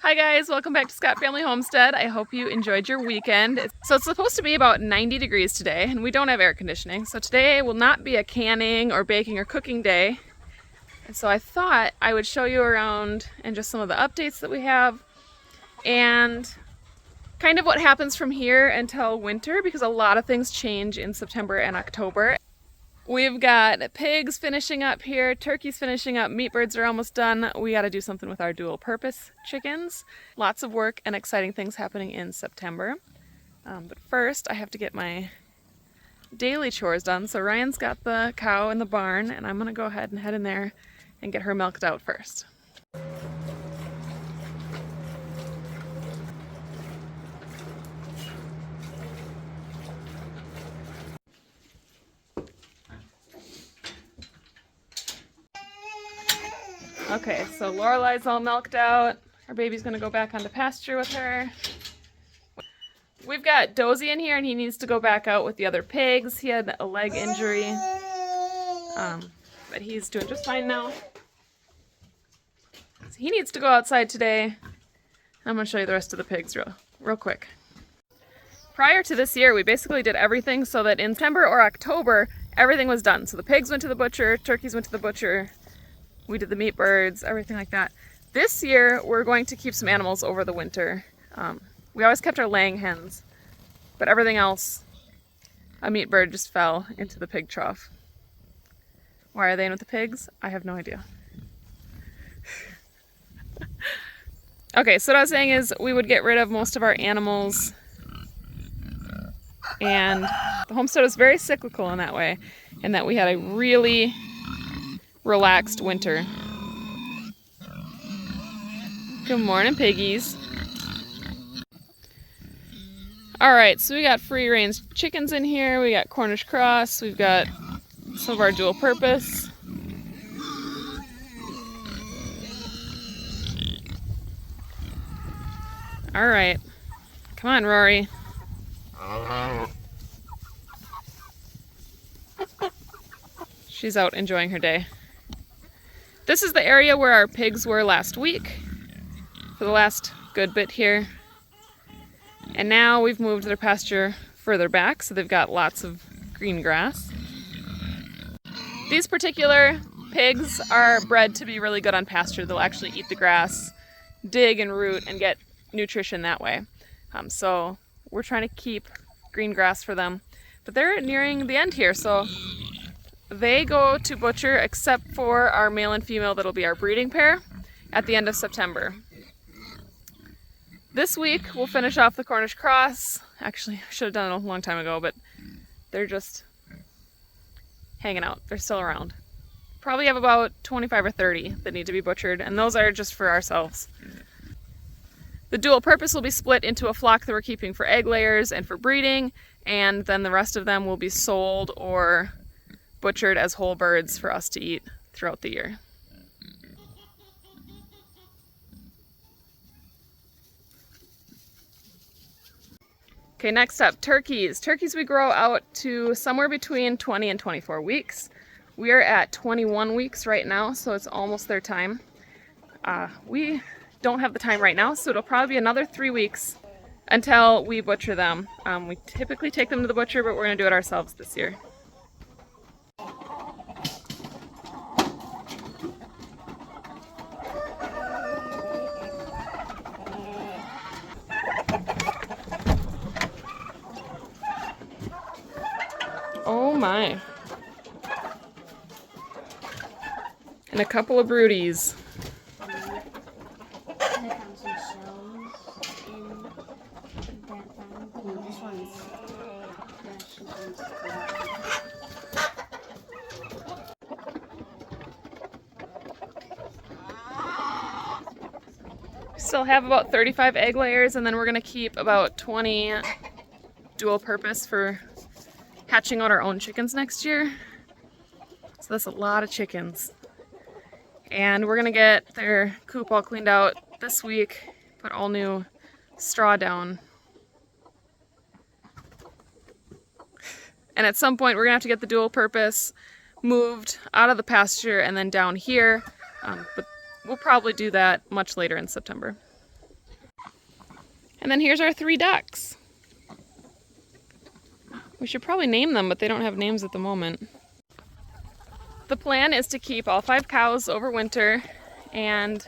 Hi guys, welcome back to Scott Family Homestead. I hope you enjoyed your weekend. So it's supposed to be about 90 degrees today, and we don't have air conditioning. So today will not be a canning or baking or cooking day. And so I thought I would show you around and just some of the updates that we have and kind of what happens from here until winter, because a lot of things change in September and October. We've got pigs finishing up here, turkeys finishing up, meat birds are almost done. We got to do something with our dual purpose chickens. Lots of work and exciting things happening in September. But first I have to get my daily chores done. So Ryan's got the cow in the barn and I'm going to go ahead and head in there and get her milked out first. Okay, so Lorelai's all milked out. Our baby's gonna go back onto pasture with her. We've got Dozy in here and he needs to go back out with the other pigs. He had a leg injury, but he's doing just fine now. So he needs to go outside today. I'm gonna show you the rest of the pigs real quick. Prior to this year, we basically did everything so that in September or October, everything was done. So the pigs went to the butcher, turkeys went to the butcher, we did the meat birds, everything like that. This year, we're going to keep some animals over the winter. We always kept our laying hens, but everything else, a meat bird just fell into the pig trough. Why are they in with the pigs? I have no idea. Okay, so what I was saying is we would get rid of most of our animals, and the homestead was very cyclical in that way, in that we had a really relaxed winter. Good morning, piggies. Alright, so we got free range chickens in here, we got Cornish cross, we've got some of our dual purpose. Alright, come on, Rory. She's out enjoying her day. This is the area where our pigs were last week, for the last good bit here. And now we've moved their pasture further back, so they've got lots of green grass. These particular pigs are bred to be really good on pasture. They'll actually eat the grass, dig and root, and get nutrition that way. So we're trying to keep green grass for them. But they're nearing the end here, so they go to butcher except for our male and female that'll be our breeding pair at the end of September. This week we'll finish off the Cornish cross. Actually, I should have done it a long time ago, but they're just hanging out. They're still around. Probably have about 25 or 30 that need to be butchered, and those are just for ourselves. The dual purpose will be split into a flock that we're keeping for egg layers and for breeding, and then the rest of them will be sold or butchered as whole birds for us to eat throughout the year. Okay, next up, turkeys. Turkeys we grow out to somewhere between 20 and 24 weeks. We are at 21 weeks right now, so it's almost their time. We don't have the time right now, so it'll probably be another 3 weeks until we butcher them. We typically take them to the butcher, but we're going to do it ourselves this year. Oh my. And a couple of broodies. Still have about 35 egg layers, and then we're gonna keep about 20 dual purpose for hatching out our own chickens next year. So that's a lot of chickens. And we're gonna get their coop all cleaned out this week, put all new straw down. And at some point we're gonna have to get the dual purpose moved out of the pasture and then down here, but we'll probably do that much later in September. And then here's our 3 ducks. We should probably name them, but they don't have names at the moment. The plan is to keep all 5 cows over winter, and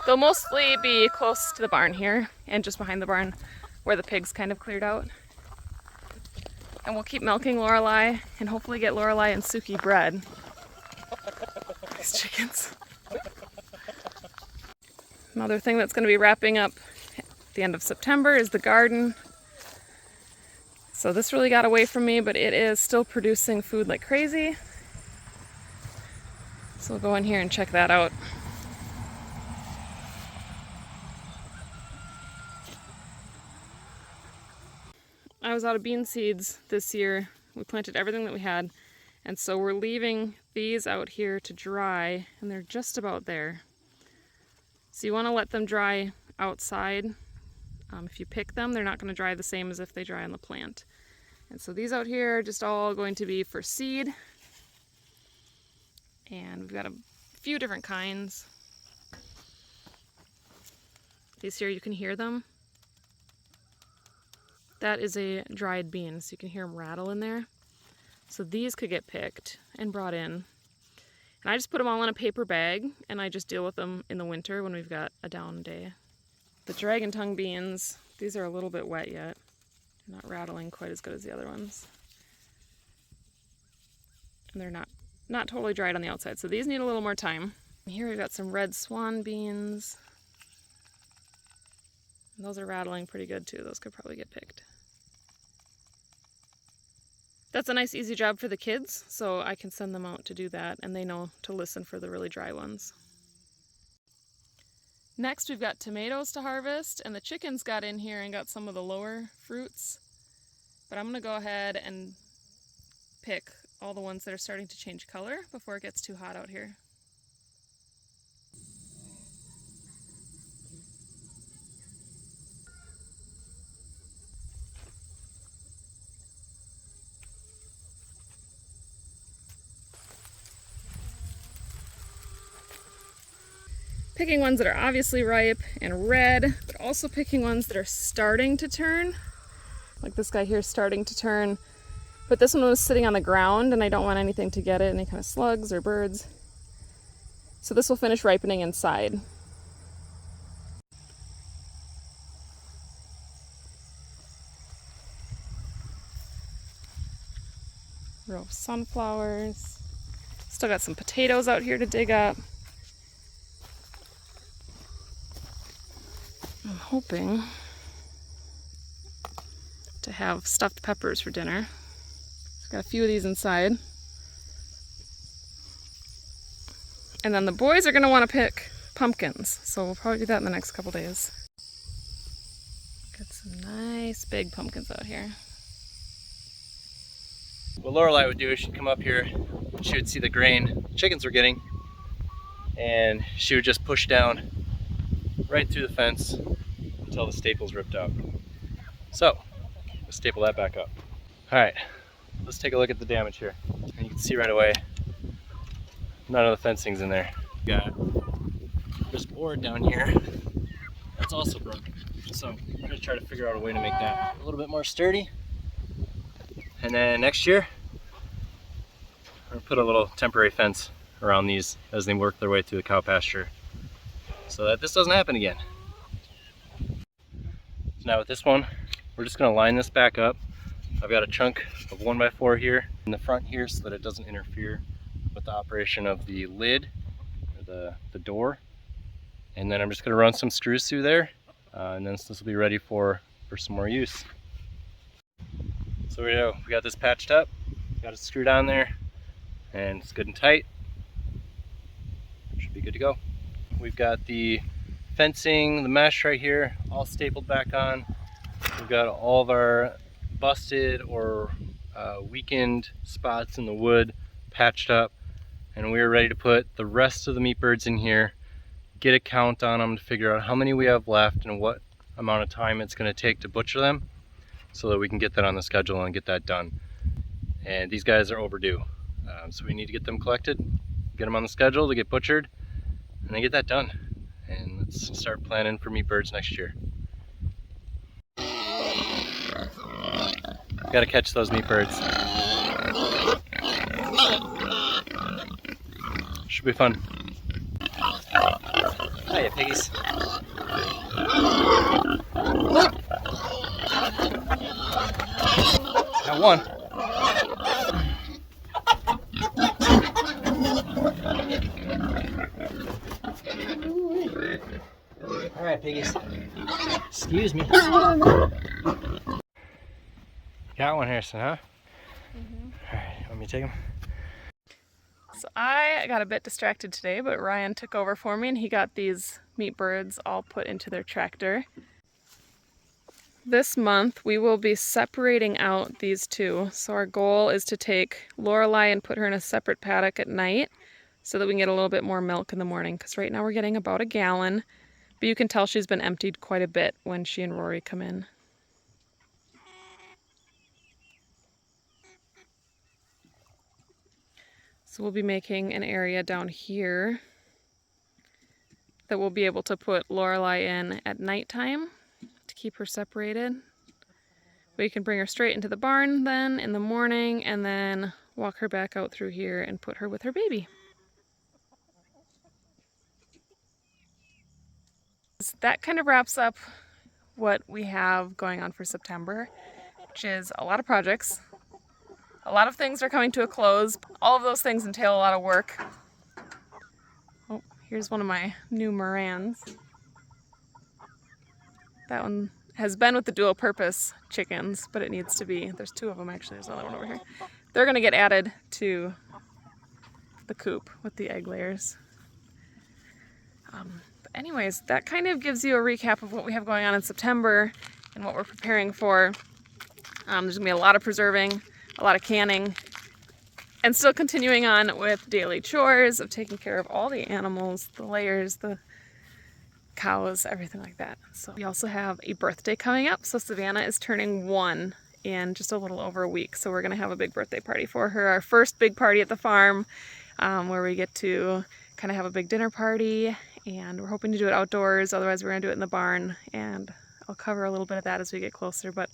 they'll mostly be close to the barn here and just behind the barn where the pigs kind of cleared out. And we'll keep milking Lorelei and hopefully get Lorelei and Suki bred. These chickens. Another thing that's going to be wrapping up at the end of September is the garden. So this really got away from me, but it is still producing food like crazy. So we'll go in here and check that out. I was out of bean seeds this year. We planted everything that we had, and so we're leaving these out here to dry, and they're just about there. So you want to let them dry outside. If you pick them, they're not going to dry the same as if they dry on the plant. And so these out here are just all going to be for seed. And we've got a few different kinds. These here, you can hear them. That is a dried bean, so you can hear them rattle in there. So these could get picked and brought in. And I just put them all in a paper bag, and I just deal with them in the winter when we've got a down day. The dragon tongue beans, these are a little bit wet yet. They're not rattling quite as good as the other ones. And they're not totally dried on the outside, so these need a little more time. And here we've got some red swan beans. And those are rattling pretty good too. Those could probably get picked. That's a nice easy job for the kids, so I can send them out to do that, and they know to listen for the really dry ones. Next we've got tomatoes to harvest, and the chickens got in here and got some of the lower fruits. But I'm going to go ahead and pick all the ones that are starting to change color before it gets too hot out here. Picking ones that are obviously ripe and red, but also picking ones that are starting to turn. Like this guy here is starting to turn, but this one was sitting on the ground and I don't want anything to get it, any kind of slugs or birds. So this will finish ripening inside. Row of sunflowers. Still got some potatoes out here to dig up. I'm hoping to have stuffed peppers for dinner. Got a few of these inside. And then the boys are going to want to pick pumpkins, so we'll probably do that in the next couple days. Got some nice big pumpkins out here. What Lorelei would do is she'd come up here, she would see the grain chickens were getting, and she would just push down right through the fence until the staples ripped out. So, let's staple that back up. Alright, let's take a look at the damage here. And you can see right away, none of the fencing's in there. Got this board down here that's also broken. So I'm gonna try to figure out a way to make that a little bit more sturdy. And then next year, I'm gonna put a little temporary fence around these as they work their way through the cow pasture so that this doesn't happen again. So now with this one, we're just gonna line this back up. I've got a chunk of 1x4 here in the front here so that it doesn't interfere with the operation of the lid, or the door. And then I'm just gonna run some screws through there, and then this will be ready for some more use. So we got this patched up, got it screwed on there, and it's good and tight. Should be good to go. We've got the fencing, the mesh right here, all stapled back on. We've got all of our busted or weakened spots in the wood patched up, and we are ready to put the rest of the meat birds in here, get a count on them to figure out how many we have left and what amount of time it's going to take to butcher them so that we can get that on the schedule and get that done. And these guys are overdue, so we need to get them collected, get them on the schedule to get butchered, and then get that done. And let's start planning for meat birds next year. Gotta catch those meat birds. Should be fun. Hiya, piggies. Got one. All right, piggies. Excuse me. Got one, Harrison, huh? All right, let me take him. So I got a bit distracted today, but Ryan took over for me and he got these meat birds all put into their tractor. This month we will be separating out these two. So our goal is to take Lorelei and put her in a separate paddock at night so that we can get a little bit more milk in the morning, because right now we're getting about a gallon, but you can tell she's been emptied quite a bit when she and Rory come in. So we'll be making an area down here that we'll be able to put Lorelei in at nighttime to keep her separated. We can bring her straight into the barn then in the morning and then walk her back out through here and put her with her baby. That kind of wraps up what we have going on for September, which is a lot of projects. A lot of things are coming to a close. All of those things entail a lot of work. Oh, here's one of my new Morans. That one has been with the dual purpose chickens, but it needs to be, there's two of them actually, there's another one over here. They're gonna get added to the coop with the egg layers. But anyways, that kind of gives you a recap of what we have going on in September and what we're preparing for. There's gonna be a lot of preserving, a lot of canning, and still continuing on with daily chores of taking care of all the animals, the layers, the cows, everything like that. So we also have a birthday coming up. So Savannah is turning 1 in just a little over a week. So we're gonna have a big birthday party for her. Our first big party at the farm, where we get to kind of have a big dinner party, and we're hoping to do it outdoors. Otherwise we're gonna do it in the barn, and I'll cover a little bit of that as we get closer, but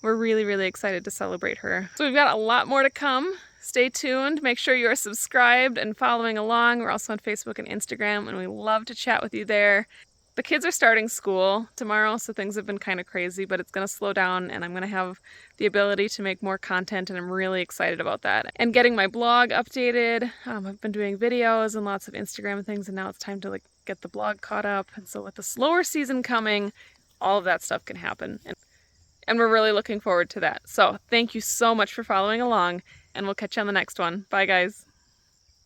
we're really, really excited to celebrate her. So we've got a lot more to come. Stay tuned. Make sure you are subscribed and following along. We're also on Facebook and Instagram, and we love to chat with you there. The kids are starting school tomorrow, so things have been kind of crazy, but it's going to slow down and I'm going to have the ability to make more content, and I'm really excited about that. And getting my blog updated. I've been doing videos and lots of Instagram things, and now it's time to get the blog caught up. And so with the slower season coming, all of that stuff can happen. And we're really looking forward to that. So thank you so much for following along, and we'll catch you on the next one. Bye, guys.